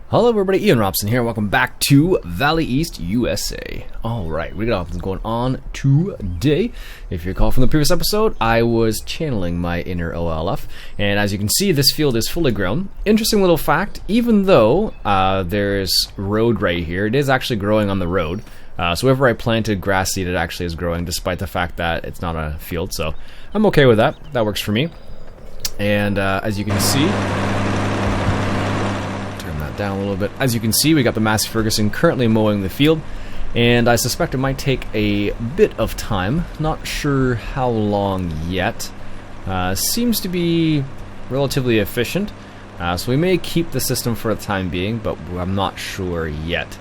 Hello everybody, Iain Robson here, welcome back to Valley East, USA. Alright, we got what's going on today. If you recall from the previous episode, I was channeling my inner OLF, and as you can see, this field is fully grown. Interesting little fact, even though there's road right here, it is actually growing on the road. So wherever I planted grass seed, it actually is growing, despite the fact that it's not a field, so I'm okay with that. That works for me. And as you can see, down a little bit. As you can see, we got the Massey Ferguson currently mowing the field, and I suspect it might take a bit of time. Not sure how long yet. Seems to be relatively efficient, so we may keep the system for the time being, but I'm not sure yet.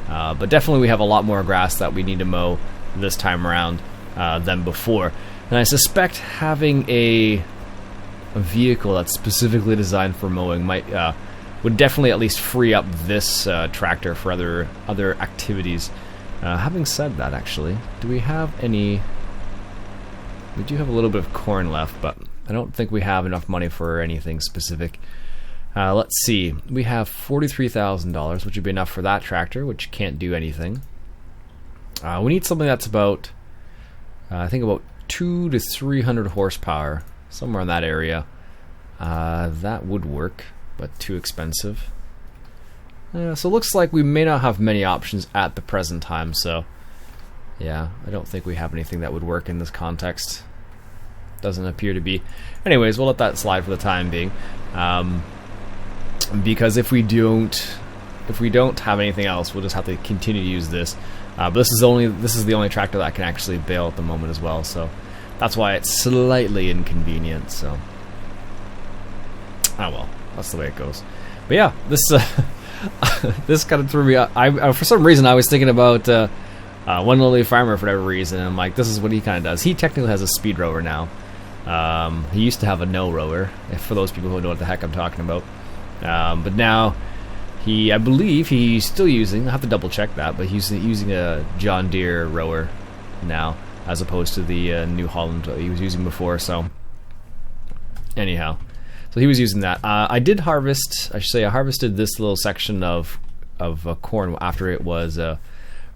But definitely we have a lot more grass that we need to mow this time around than before. And I suspect having a vehicle that's specifically designed for mowing might would definitely at least free up this tractor for other activities. Having said that, actually, do we have any... We do have a little bit of corn left, but I don't think we have enough money for anything specific. Let's see. We have $43,000, which would be enough for that tractor, which can't do anything. We need something that's about, I think about 200 to 300 horsepower, somewhere in that area. That would work, but too expensive. So it looks like we may not have many options at the present time, so yeah, I don't think we have anything that would work in this context. Doesn't appear to be. Anyways, we'll let that slide for the time being, because if we don't have anything else, we'll just have to continue to use this. But this is the only tractor that can actually bale at the moment as well, so that's why it's slightly inconvenient. So well, that's the way it goes. But yeah, this this kind of threw me out. I for some reason I was thinking about One Lily Farmer for whatever reason, and I'm like, this is what he kind of does. He technically has a speed rower now. He used to have a no rower, for those people who know what the heck I'm talking about. But now I believe he's still using, I have to double check that, but he's using a John Deere rower now, as opposed to the New Holland he was using before. So anyhow, so he was using that. I did harvest, I should say I harvested this little section of corn after it was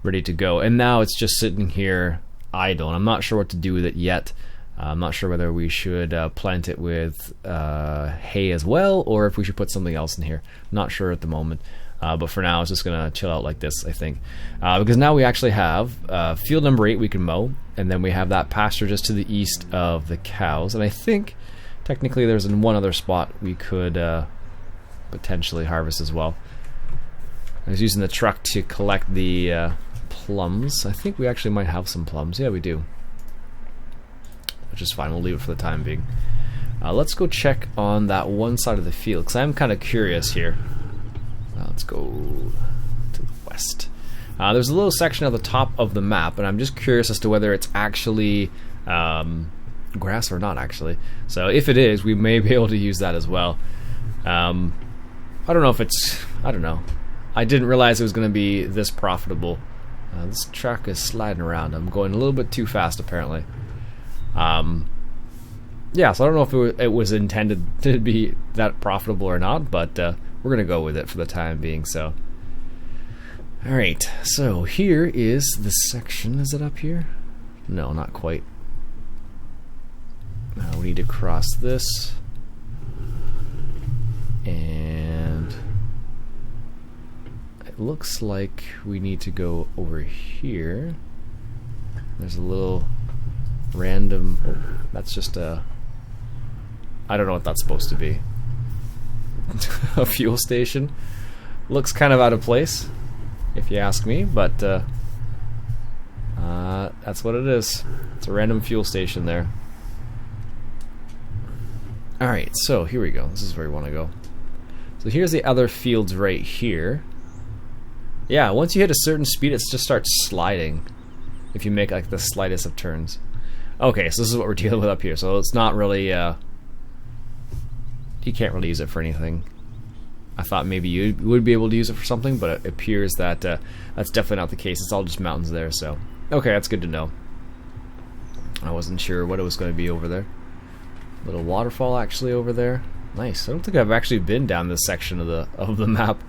ready to go, and now it's just sitting here idle, and I'm not sure what to do with it yet. I'm not sure whether we should plant it with hay as well, or if we should put something else in here. Not sure at the moment, but for now it's just gonna chill out like this, I think, because now we actually have field number 8 we can mow, and then we have that pasture just to the east of the cows, and I think technically there's in one other spot we could potentially harvest as well. I was using the truck to collect the plums. I think we actually might have some plums. Yeah, we do. Which is fine, we'll leave it for the time being. Let's go check on that one side of the field, because I'm kind of curious here. Let's go to the west. There's a little section at the top of the map, and I'm just curious as to whether it's actually grass or not, actually. So if it is, we may be able to use that as well. I don't know if it's... I don't know. I didn't realize it was going to be this profitable. This truck is sliding around. I'm going a little bit too fast, apparently. Yeah, so I don't know if it was intended to be that profitable or not, but we're gonna go with it for the time being. So, all right. So here is the section. Is it up here? No, not quite. We need to cross this, and it looks like we need to go over here. There's a little random... Oh, that's just a... I don't know what that's supposed to be. A fuel station. Looks kind of out of place, if you ask me, but that's what it is. It's a random fuel station there. Alright, so here we go. This is where we want to go. So here's the other fields right here. Yeah, once you hit a certain speed, it just starts sliding. If you make like the slightest of turns. Okay, so this is what we're dealing with up here. So it's not really, you can't really use it for anything. I thought maybe you would be able to use it for something, but it appears that that's definitely not the case. It's all just mountains there, so. Okay, that's good to know. I wasn't sure what it was going to be over there. Little waterfall actually over there. Nice. I don't think I've actually been down this section of the map.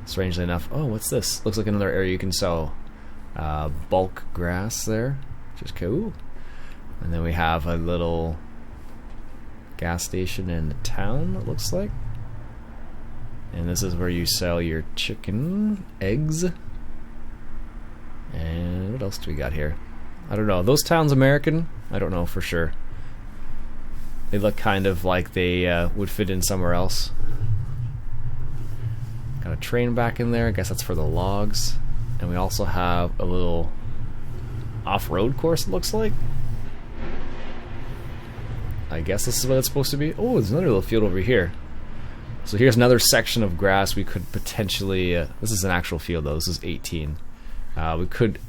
strangely enough. Oh, what's this? Looks like another area you can sow bulk grass there, which is cool. And then we have a little gas station in the town, it looks like. And this is where you sell your chicken, eggs. And what else do we got here? I don't know. Those towns American? I don't know for sure. They look kind of like they would fit in somewhere else. Got a train back in there. I guess that's for the logs. And we also have a little off-road course, it looks like. I guess this is what it's supposed to be. Oh, there's another little field over here. So here's another section of grass we could potentially... this is an actual field, though. This is 18. We could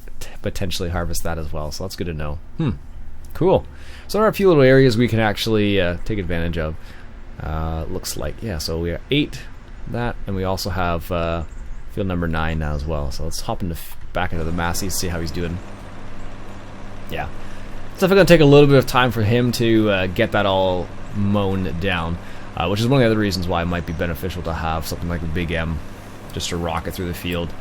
potentially harvest that as well, so that's good to know. Cool. So there are a few little areas we can actually take advantage of. Looks like, yeah, so we are 8, that, and we also have field number 9 now as well. So let's hop back into the Massey, see how he's doing. Yeah. It's definitely going to take a little bit of time for him to get that all mown down, which is one of the other reasons why it might be beneficial to have something like a Big M just to rocket through the field.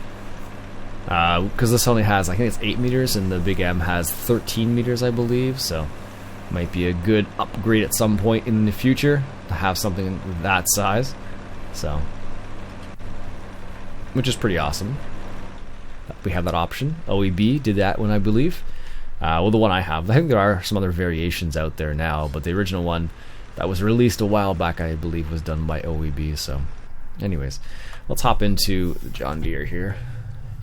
Because this only has, I think it's 8 meters, and the Big M has 13 meters, I believe, so might be a good upgrade at some point in the future to have something that size. So, which is pretty awesome. We have that option. OEB did that one, I believe. Well, the one I have. I think there are some other variations out there now, but the original one that was released a while back, I believe, was done by OEB. So, anyways, let's hop into the John Deere here.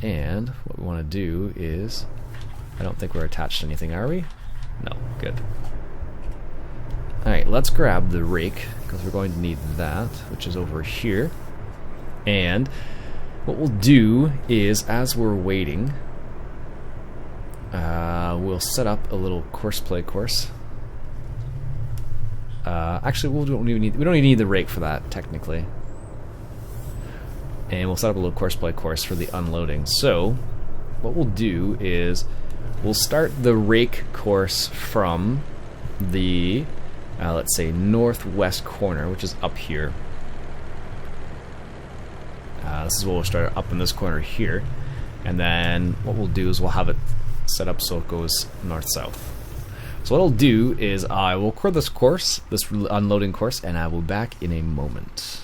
And what we want to do is, I don't think we're attached to anything, are we? No, good. Alright, let's grab the rake, because we're going to need that, which is over here. And what we'll do is, as we're waiting, we'll set up a little play course. Actually, we don't even need the rake for that, technically. And we'll set up a little play course for the unloading. So, what we'll do is, we'll start the rake course from the, let's say, northwest corner, which is up here. This is what we'll start up in this corner here. And then what we'll do is we'll have it set up so it goes north-south. So what I'll do is I will record this course, this unloading course, and I will be back in a moment.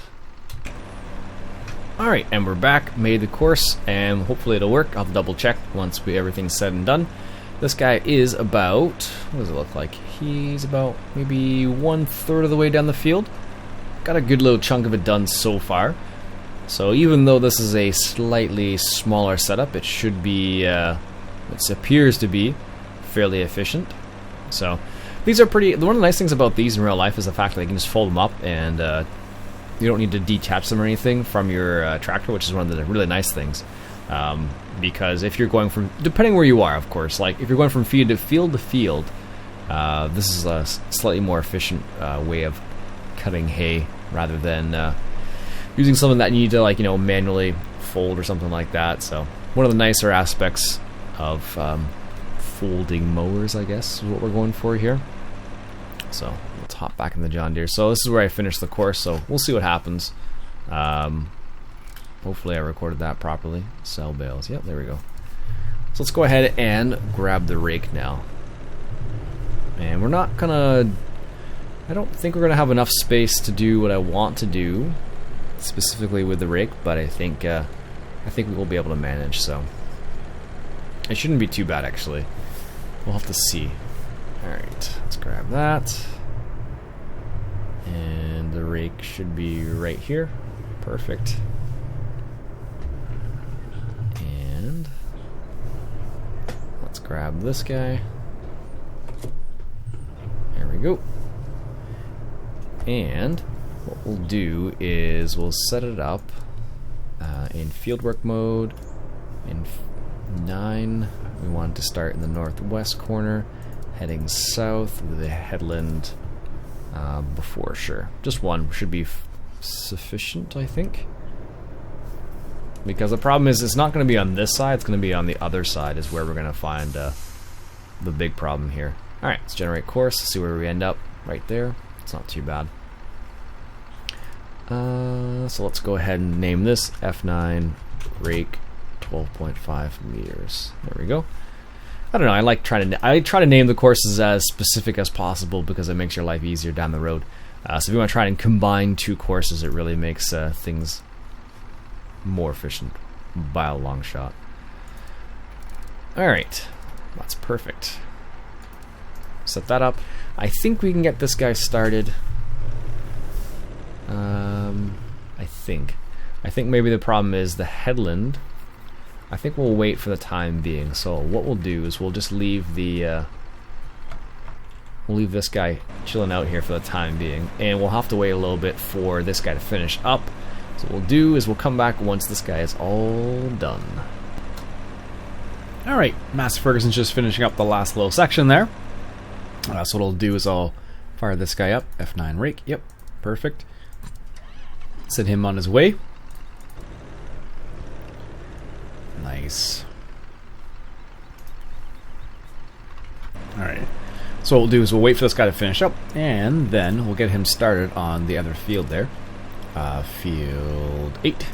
Alright, and we're back, made the course, and hopefully it'll work. I'll double check once everything's said and done. This guy is about, what does it look like? He's about maybe 1/3 of the way down the field. Got a good little chunk of it done so far. So even though this is a slightly smaller setup, it should be, it appears to be fairly efficient. So these are pretty, one of the nice things about these in real life is the fact that you can just fold them up and you don't need to detach them or anything from your tractor, which is one of the really nice things. Because if you're going from, depending where you are, of course, like if you're going from field to field, this is a slightly more efficient way of cutting hay rather than using something that you need to, like, you know, manually fold or something like that. So one of the nicer aspects of folding mowers, I guess, is what we're going for here. So let's hop back in the John Deere. So this is where I finished the course, so we'll see what happens. Hopefully I recorded that properly. Cell bales, yep, there we go. So let's go ahead and grab the rake now. And we're not gonna, I don't think we're gonna have enough space to do what I want to do, specifically with the rake, but I think we will be able to manage, so it shouldn't be too bad actually. We'll have to see. Alright, let's grab that. And the rake should be right here. Perfect. And let's grab this guy. There we go. And what we'll do is we'll set it up in fieldwork mode. In 9, we want to start in the northwest corner, heading south with the headland before, sure. Just one should be sufficient, I think. Because the problem is it's not going to be on this side, it's going to be on the other side is where we're going to find the big problem here. Alright, let's generate course, see where we end up. Right there. It's not too bad. So let's go ahead and name this F9 rake 12.5 meters. There we go. I don't know. I try to name the courses as specific as possible because it makes your life easier down the road. So if you want to try and combine two courses, it really makes things more efficient by a long shot. All right, that's perfect. Set that up. I think we can get this guy started. I think maybe the problem is the headland. I think we'll wait for the time being. So what we'll do is we'll just leave the we'll leave this guy chilling out here for the time being, and we'll have to wait a little bit for this guy to finish up. So what we'll do is we'll come back once this guy is all done. Alright, Master Ferguson's just finishing up the last little section there. So what I'll do is I'll fire this guy up. F9 rake. Yep, perfect. Send him on his way. Nice. Alright. So what we'll do is we'll wait for this guy to finish up, and then we'll get him started on the other field there. Field 8.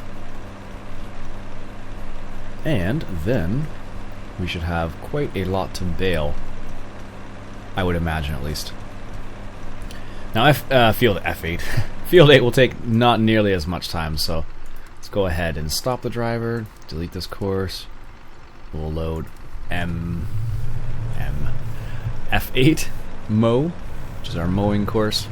And then we should have quite a lot to bale, I would imagine, at least. Now, field F8. Field 8 will take not nearly as much time, so let's go ahead and stop the driver, delete this course. We'll load F8 mow, which is our mowing course.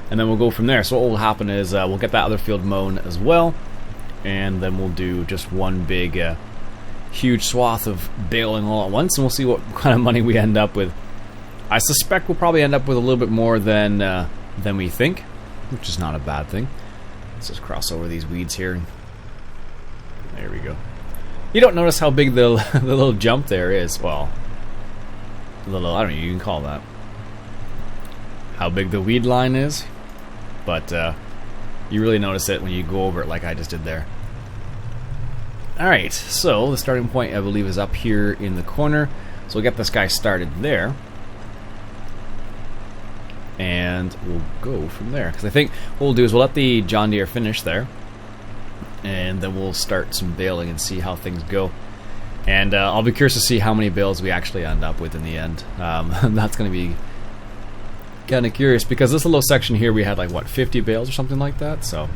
And then we'll go from there. So what will happen is we'll get that other field mown as well, and then we'll do just one big huge swath of baling all at once, and we'll see what kind of money we end up with. I suspect we'll probably end up with a little bit more than we think, which is not a bad thing. Let's just cross over these weeds here. There we go. You don't notice how big the little jump there is. Well, I don't know, you can call that how big the weed line is, but you really notice it when you go over it like I just did there. Alright, so the starting point, I believe, is up here in the corner. So we'll get this guy started there, and we'll go from there. Because I think what we'll do is we'll let the John Deere finish there, and then we'll start some baling and see how things go. And I'll be curious to see how many bales we actually end up with in the end. That's going to be kind of curious, because this little section here we had like, what, 50 bales or something like that? So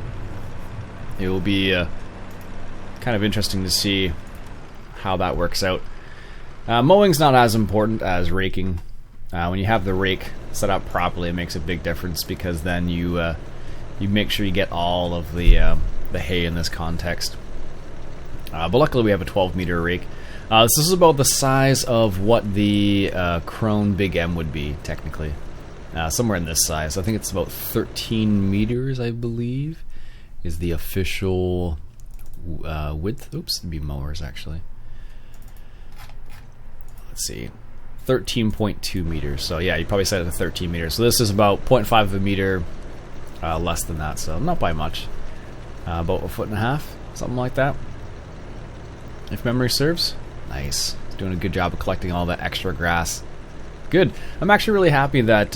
it will be kind of interesting to see how that works out. Mowing's not as important as raking. When you have the rake set up properly, it makes a big difference, because then you make sure you get all of the hay in this context. But luckily we have a 12-meter rake. This is about the size of what the Krone Big M would be, technically. Somewhere in this size. I think it's about 13 meters, I believe, is the official width. Oops, it'd be mowers, actually. Let's see. 13.2 meters. So yeah, you probably set it to 13 meters. So this is about 0.5 of a meter less than that, so not by much. About 1.5 feet, something like that, if memory serves. Nice. Doing a good job of collecting all that extra grass. Good. I'm actually really happy that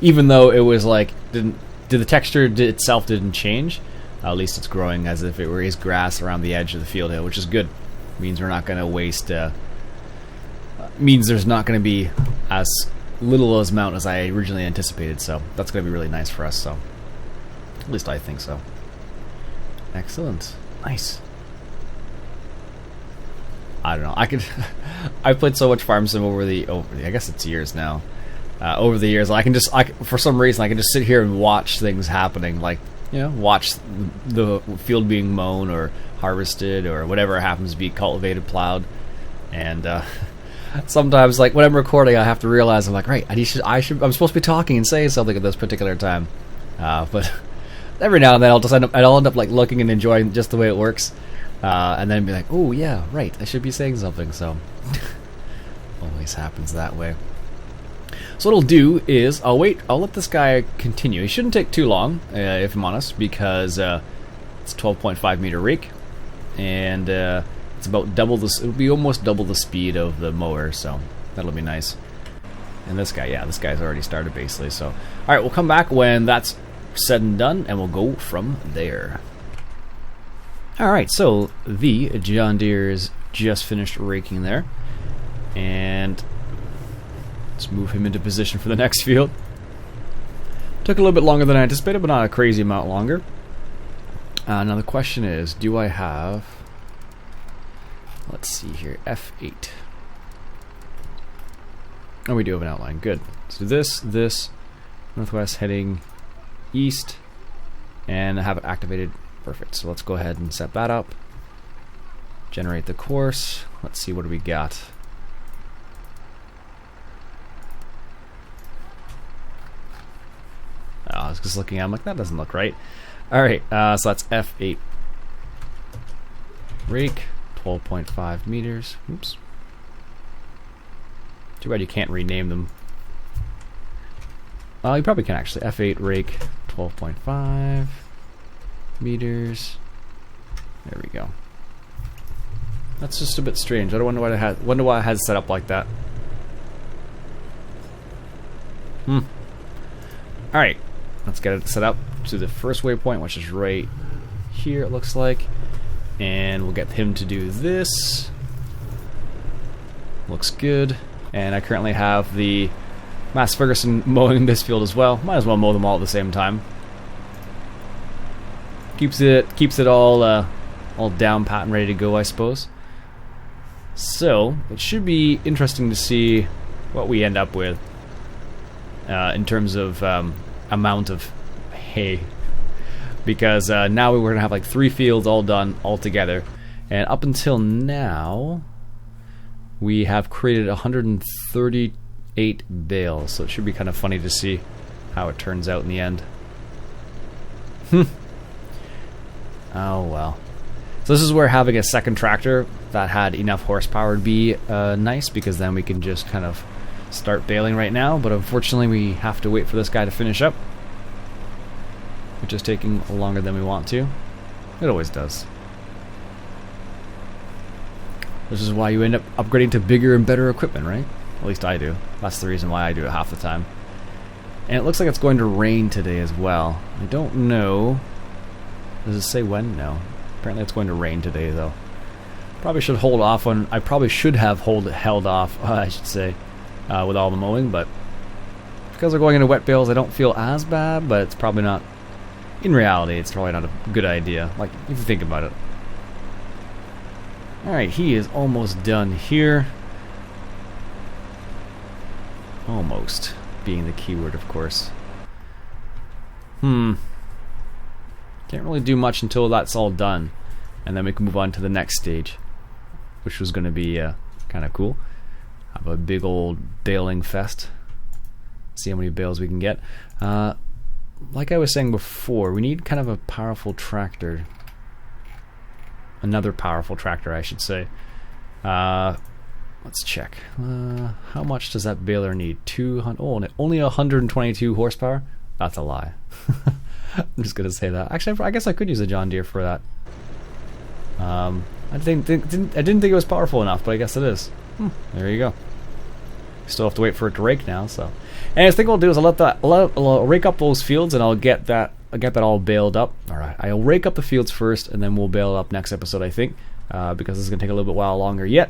even though it was like the texture itself didn't change, at least it's growing as if it were his grass around the edge of the field hill, which is good. Means we're not going to waste. Means there's not going to be as little as amount as I originally anticipated. So that's going to be really nice for us. So at least I think so. Excellent. Nice. I don't know. I've played so much Farm Sim over the I guess it's years now. Over the years, for some reason I can just sit here and watch things happening, like, you know, watch the field being mown or harvested or whatever happens to be cultivated, plowed, and sometimes, like, when I'm recording, I have to realize I'm like, right, I'm supposed to be talking and saying something at this particular time, but every now and then I'll end up like looking and enjoying just the way it works, and then be like, oh yeah, right, I should be saying something. So always happens that way. So what I'll do is I'll let this guy continue. He shouldn't take too long, if I'm honest, because it's a 12.5 meter rake, and it's about double this. It'll be almost double the speed of the mower, so that'll be nice. And this guy, yeah, this guy's already started basically. So, all right, we'll come back when that's said and done, and we'll go from there. All right, so the John Deere is just finished raking there, and let's move him into position for the next field. Took a little bit longer than I anticipated, but not a crazy amount longer. Now the question is, do I have, let's see here, F8. Oh, we do have an outline, good. So this, northwest heading east, and have it activated, perfect. So let's go ahead and set that up. Generate the course, let's see what do we got. I was just looking at it, I'm like, that doesn't look right. Alright, so that's F8. Rake, 12.5 meters. Oops. Too bad you can't rename them. You probably can actually. F8 rake, 12.5 meters. There we go. That's just a bit strange. I don't wonder why I had it set up like that. Alright. Let's get it set up to the first waypoint, which is right here, it looks like. And we'll get him to do this. Looks good. And I currently have the Mass Ferguson mowing this field as well. Might as well mow them all at the same time. Keeps it all down pat and ready to go, I suppose. So it should be interesting to see what we end up with in terms of amount of hay, because now we're gonna have like 3 fields all done all together, and up until now we have created 138 bales, so it should be kind of funny to see how it turns out in the end. Oh well. So this is where having a second tractor that had enough horsepower would be nice, because then we can just kind of start baling right now, but unfortunately we have to wait for this guy to finish up, which is taking longer than we want to. It always does. This is why you end up upgrading to bigger and better equipment, right? At least I do. That's the reason why I do it half the time. And it looks like it's going to rain today as well. I don't know. Does it say when? No. Apparently it's going to rain today though. Probably should hold off on. I probably should have held off, I should say, with all the mowing, but because we're going into wet bales, I don't feel as bad, but it's probably not. In reality, it's probably not a good idea, like, if you think about it. Alright, he is almost done here. Almost, being the keyword, of course. Can't really do much until that's all done, and then we can move on to the next stage, which was going to be kind of cool. Have a big old baling fest. See how many bales we can get. Like I was saying before, we need kind of a powerful tractor. Another powerful tractor, I should say. Let's check. How much does that baler need? 200. Oh, only 122 horsepower? That's a lie. I'm just gonna say that. Actually, I guess I could use a John Deere for that. I didn't think it was powerful enough, but I guess it is. There you go. Still have to wait for it to rake now. So, and I think what I'll do is I'll rake up those fields, and I'll get that all baled up. All right, I'll rake up the fields first, and then we'll bale it up next episode, I think, because this is gonna take a little bit while longer yet.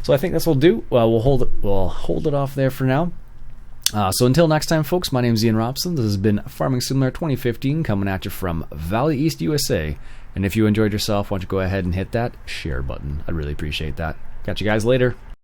So I think that's what we'll do. We'll hold it off there for now. So until next time, folks, my name is Iain Robson. This has been Farming Simulator 2015, coming at you from Valley East, USA. And if you enjoyed yourself, why don't you go ahead and hit that share button? I'd really appreciate that. Catch you guys later.